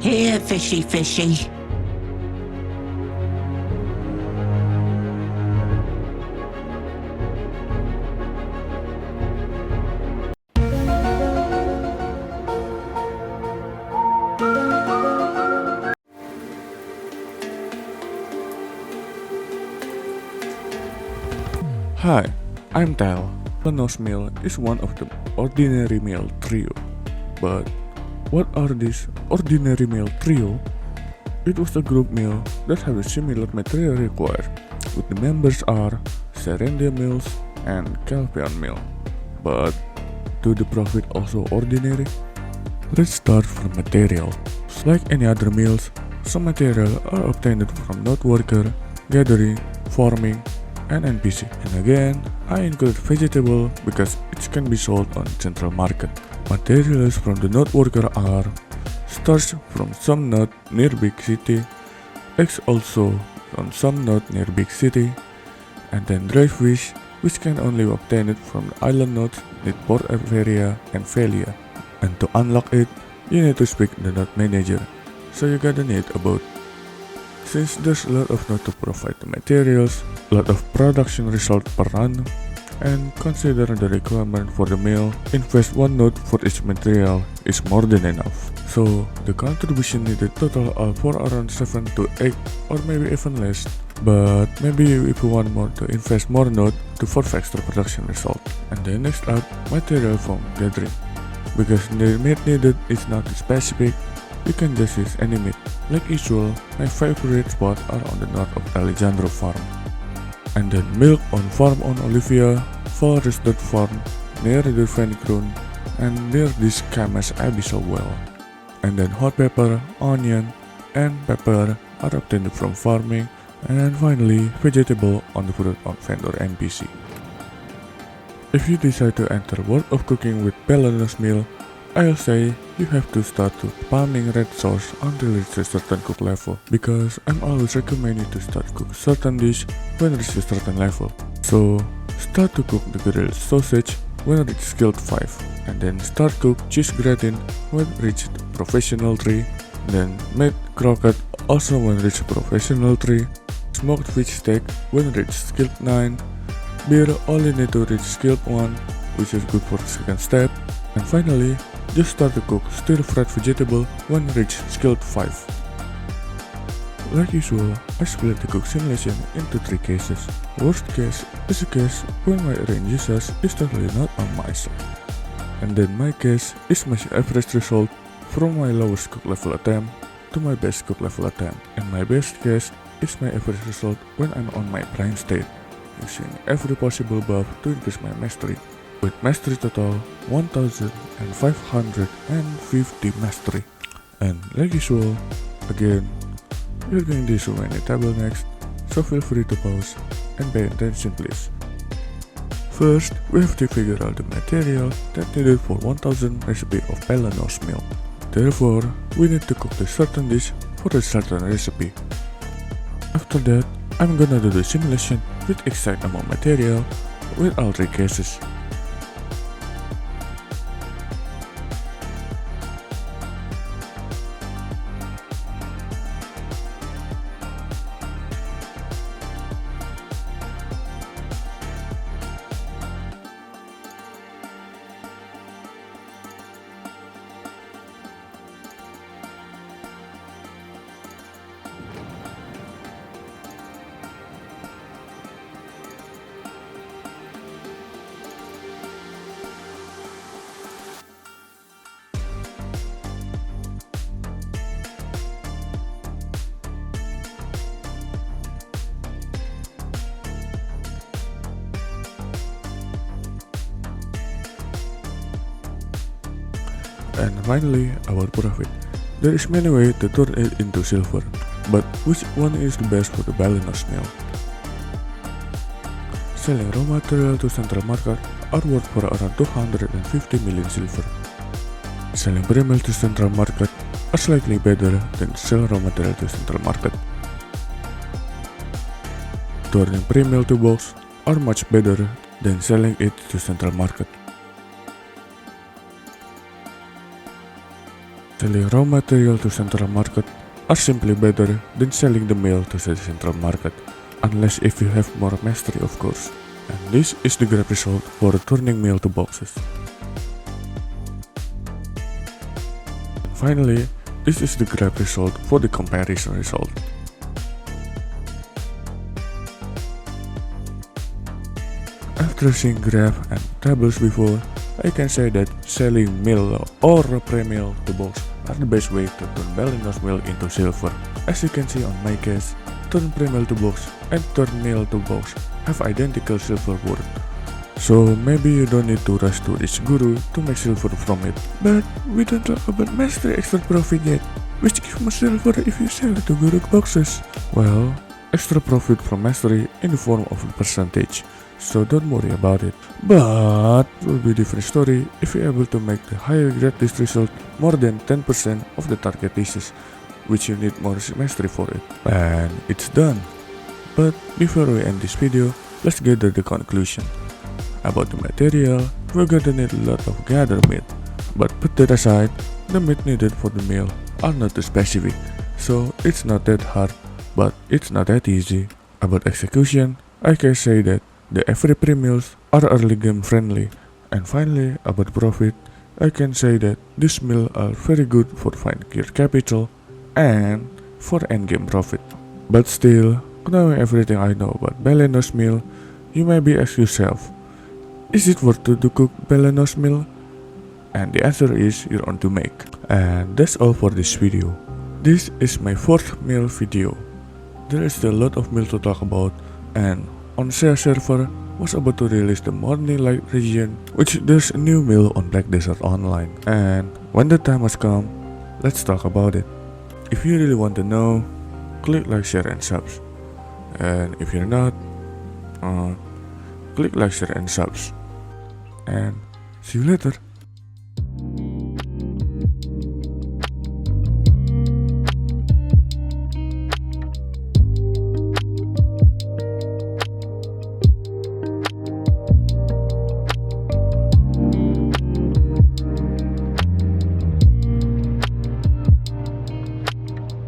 Here, fishy, fishy. Hi, I'm Tal. Balenos Meal is one of the ordinary meal trio. But what are these ordinary meal trio? It was a group meal that have a similar material required, with the members are Serendia meals and Calpian meal. But do the profit also ordinary? Let's start from material. Like any other meals, some material are obtained from node worker, gathering, farming, and NPC. And again, I include vegetable because it can be sold on central market. Materials from the node worker are starch from some node near big city, eggs also from some node near big city, and then dry fish, which can only be obtained from the island nodes near Port Averia and Velia. And to unlock it, you need to speak the node manager, so you gotta need a boat. Since there's a lot of node to provide the materials, a lot of production result per run, and consider the requirement for the meal, invest one node for each material is more than enough. So the contribution needed total are for around 7 to 8 or maybe even less. But maybe if you want more to invest more node to for extra production result. And then next up, material from gathering. Because the meat needed is not specific, you can just use any meat. Like usual, my favorite spot are on the north of Alejandro farm. And then milk on farm on Olivia, forest farm near the Venicrun and near this Camas Abyssal well. And then hot pepper, onion, and pepper are obtained from farming. And finally, vegetable on the fruit on vendor NPC. If you decide to enter World of Cooking with Balenos Meal, I'll say you have to start to farming red sauce until it's a certain cook level, because I'm always recommend you to start cook certain dish when reach a certain level. So start to cook the grilled sausage when reach skilled 5, and then start cook cheese gratin when reach professional 3, then make croquette also when reach professional 3, smoked fish steak when reach skilled 9, beer only need to reach skilled 1, which is good for the second step, and finally just start to cook stir-fried vegetable when reach skilled 5. Like usual, I split the cook simulation into 3 cases. Worst case is a case when my range usage is totally not on my side. And then my case is my average result from my lowest cook level attempt to my best cook level attempt. And my best case is my average result when I'm on my prime state, using every possible buff to increase my mastery. With mastery total 1550 mastery. And like usual, again, you're going to do so many table next, so feel free to pause and pay attention please. First, we have to figure out the material that needed for 1000 recipe of Balenos Meal. Therefore, we need to cook the certain dish for a certain recipe. After that, I'm gonna do the simulation with exact amount material with all 3 cases. And finally, our profit. There is many ways to turn it into silver, but which one is the best for the Balenos Meal? Selling raw material to central market are worth for around 250 million silver. Selling pre-meal to central market are slightly better than selling raw material to central market. Turning pre-meal to box are much better than selling it to central market. selling raw material to central market are simply better than selling the meal to the central market, unless if you have more mastery, of course. And this is the grab result for turning meal to boxes. And finally, this is the grab result for the comparison result. After seeing graph and tables before, I can say that selling meal or pre-meal to box are the best way to turn Balenos Meal into silver. As you can see on my case, turn pre-meal to box and turn meal to box have identical silver worth. So maybe you don't need to rush to reach guru to make silver from it. But we don't talk about mastery extra profit yet, which gives more silver if you sell it to guru boxes. Well, extra profit from mastery in the form of a percentage, so don't worry about it. But it will be a different story if you're able to make the higher grade list result more than 10% of the target dishes, which you need more mastery for it. And it's done. But before we end this video, let's gather the conclusion. About the material, we're gonna need a lot of gathered meat. But put that aside, the meat needed for the meal are not too specific, so it's not that hard, but it's not that easy. About execution, I can say that the every pre-meals are early game friendly. And finally, about profit, I can say that these meals are very good for fine gear capital and for endgame profit. But still, knowing everything I know about Balenos Meal, you may be ask yourself, is it worth to cook Balenos Meal? And the answer is you're on to make. And that's all for this video. This is my 4th meal video. There is still a lot of meal to talk about, and on share server was about to release the morning light region, which there's a new meal on Black Desert Online. And when the time has come, let's talk about it. If you really want to know, click like, share and subs. And if you're not, click like, share and subs. And see you later.